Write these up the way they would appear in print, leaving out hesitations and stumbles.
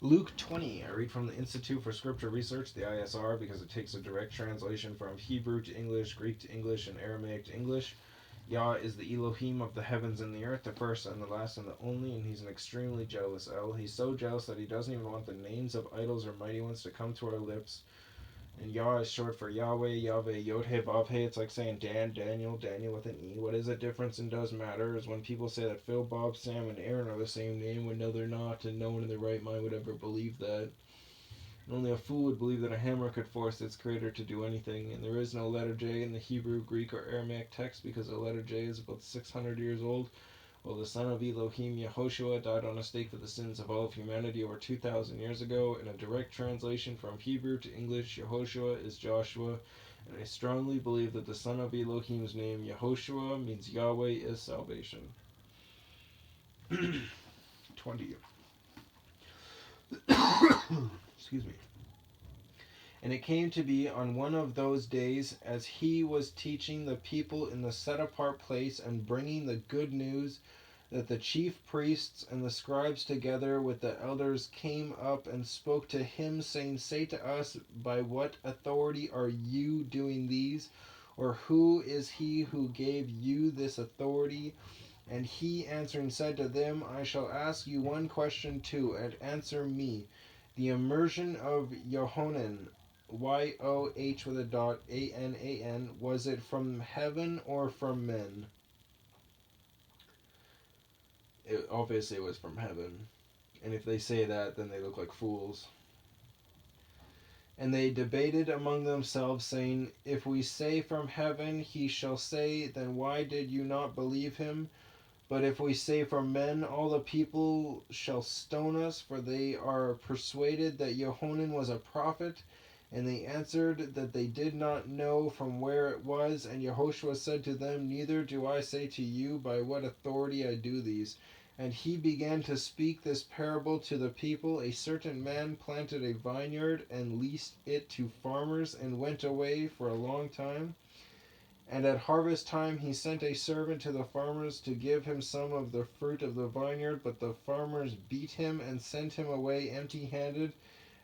Luke 20. I read from the Institute for Scripture Research, the ISR, because it takes a direct translation from Hebrew to English, Greek to English, and Aramaic to English. Yah is the Elohim of the heavens and the earth, the first and the last and the only, and he's an extremely jealous El. He's so jealous that he doesn't even want the names of idols or mighty ones to come to our lips. And Yah is short for Yahweh, Yahweh, Yod-He, Vav-He. It's like saying Dan, Daniel, Daniel with an E. What is the difference and does matter is when people say that Phil, Bob, Sam, and Aaron are the same name when no they're not, and no one in their right mind would ever believe that. And only a fool would believe that a hammer could force its creator to do anything, and there is no letter J in the Hebrew, Greek, or Aramaic text because the letter J is about 600 years old. Well, the son of Elohim, Yehoshua, died on a stake for the sins of all of humanity over 2,000 years ago. In a direct translation from Hebrew to English, Yehoshua is Joshua, and I strongly believe that the son of Elohim's name, Yehoshua, means Yahweh is salvation. 20. Excuse me. And it came to be on one of those days, as he was teaching the people in the set-apart place and bringing the good news, that the chief priests and the scribes together with the elders came up and spoke to him, saying, Say to us, by what authority are you doing these? Or who is he who gave you this authority? And he answering said to them, I shall ask you one question too, and answer me. The immersion of Yohanan, Y-O-H with a dot, A-N-A-N, was it from heaven or from men? It obviously was from heaven. And if they say that, then they look like fools. And they debated among themselves, saying, If we say from heaven, he shall say, then why did you not believe him? But if we say from men, all the people shall stone us, for they are persuaded that Yohanan was a prophet. And they answered that they did not know from where it was. And Yehoshua said to them, Neither do I say to you by what authority I do these. And he began to speak this parable to the people. A certain man planted a vineyard and leased it to farmers and went away for a long time. And at harvest time he sent a servant to the farmers to give him some of the fruit of the vineyard. But the farmers beat him and sent him away empty-handed.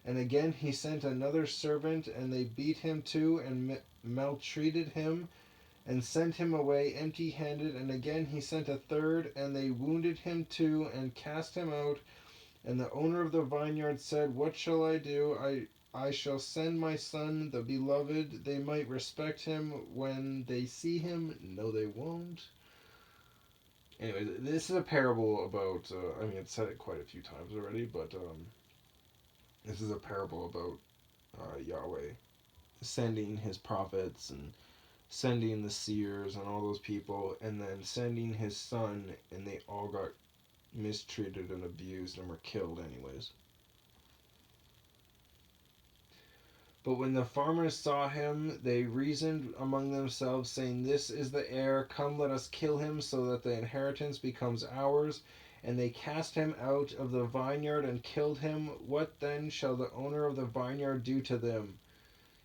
And again he sent another servant, and they beat him too, and maltreated him, and sent him away empty-handed. And again he sent a third, and they wounded him too, and cast him out. And the owner of the vineyard said, What shall I do? I shall send my son, the beloved. They might respect him when they see him. No, they won't. Anyway, this is a parable about, it's said it quite a few times already, but this is a parable about Yahweh sending his prophets and sending the seers and all those people, and then sending his son, and they all got mistreated and abused and were killed anyways. But when the farmers saw him, they reasoned among themselves, saying, This is the heir. Come, let us kill him, so that the inheritance becomes ours. And they cast him out of the vineyard and killed him. What then shall the owner of the vineyard do to them?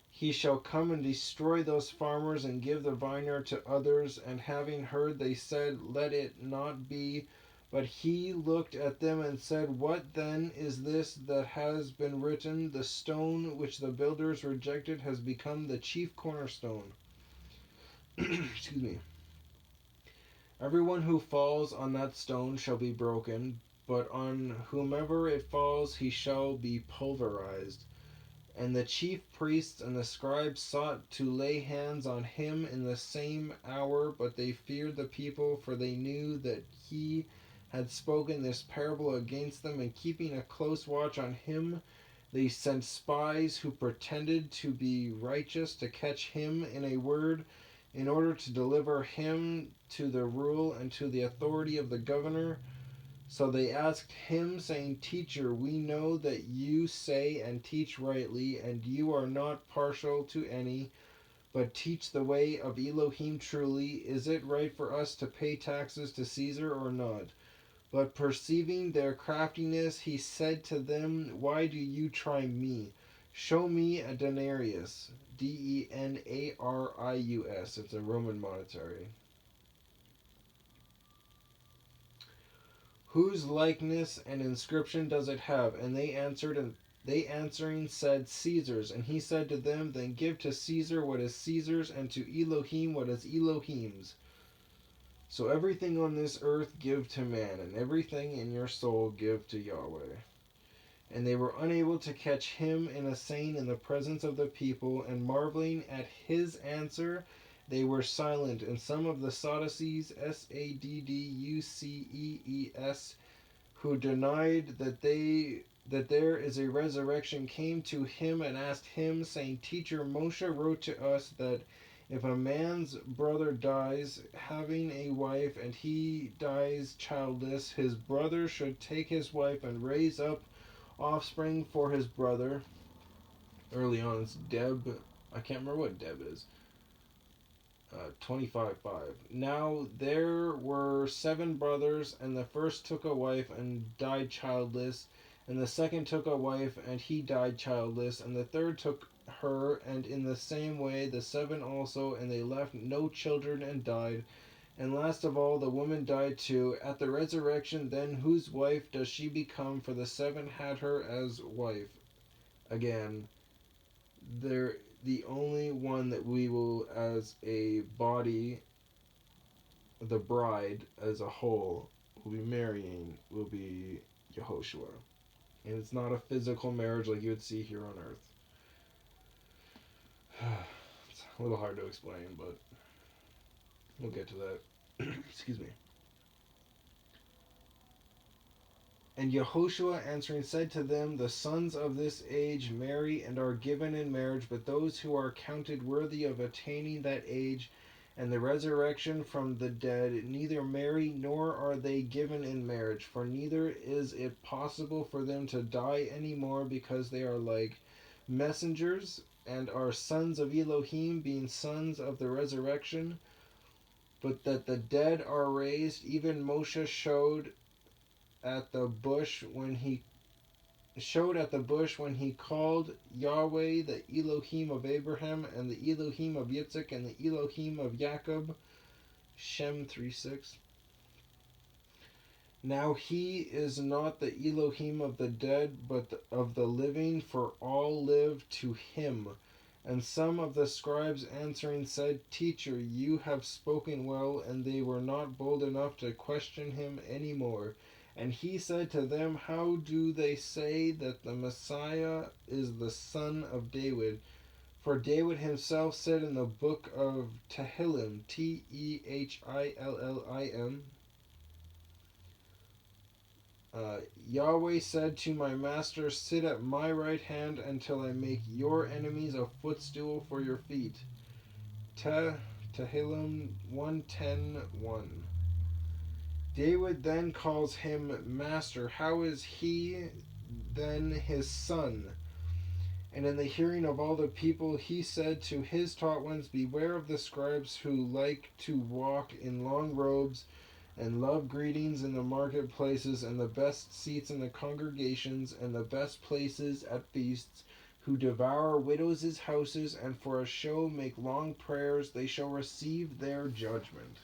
He shall come and destroy those farmers and give the vineyard to others. And having heard, they said, Let it not be. But he looked at them and said, What then is this that has been written? The stone which the builders rejected has become the chief cornerstone. Excuse me. Everyone who falls on that stone shall be broken, but on whomever it falls he shall be pulverized. And the chief priests and the scribes sought to lay hands on him in the same hour, but they feared the people, for they knew that he had spoken this parable against them. And keeping a close watch on him, they sent spies who pretended to be righteous to catch him in a word, in order to deliver him to the rule and to the authority of the governor. So they asked him, saying, Teacher, we know that you say and teach rightly, and you are not partial to any, but teach the way of Elohim truly. Is it right for us to pay taxes to Caesar or not? But perceiving their craftiness, he said to them, Why do you try me? Show me a denarius. denarius. It's a Roman monetary. Whose likeness and inscription does it have? And they answering said, Caesar's. And he said to them, Then give to Caesar what is Caesar's, and to Elohim what is Elohim's. So everything on this earth give to man, and everything in your soul give to YahWeh. And they were unable to catch him in a saying in the presence of the people, and marveling at his answer, they were silent. And some of the Sadducees, Sadducees, who denied that there is a resurrection, came to him and asked him, saying, Teacher, Moshe wrote to us that if a man's brother dies having a wife, and he dies childless, his brother should take his wife and raise up offspring for his brother. Early on, it's Deb. I can't remember what Deb is. 25:5. Now there were 7 brothers, and the first took a wife and died childless, and the second took a wife and he died childless, and the third took her, and in the same way the 7 also, and they left no children and died. And last of all, the woman died too. At the resurrection, then whose wife does she become? For the 7 had her as wife. Again, the only one that we will, as a body, the bride as a whole, will be marrying will be Yehoshua. And it's not a physical marriage like you would see here on earth. It's a little hard to explain, but we'll get to that. Excuse me. And Yehoshua answering said to them, The sons of this age marry and are given in marriage, but those who are counted worthy of attaining that age and the resurrection from the dead neither marry nor are they given in marriage, for neither is it possible for them to die any more, because they are like messengers and are sons of Elohim, being sons of the resurrection. But that the dead are raised, even Moshe showed at the bush when he called YahWeh the Elohim of Abraham and the Elohim of Yitzchak and the Elohim of Jacob. Shem 3:6. Now he is not the Elohim of the dead, but of the living, for all live to him. And some of the scribes answering said, Teacher, you have spoken well, and they were not bold enough to question him any more. And he said to them, How do they say that the Messiah is the son of David? For David himself said in the book of Tehillim, Tehillim, YahWeh said to my master, Sit at my right hand until I make your enemies a footstool for your feet. Tehillim 1:10:1. David then calls him master. How is he then his son? And in the hearing of all the people, he said to his taught ones, Beware of the scribes who like to walk in long robes and love greetings in the marketplaces and the best seats in the congregations and the best places at feasts, who devour widows' houses and for a show make long prayers. They shall receive their judgment.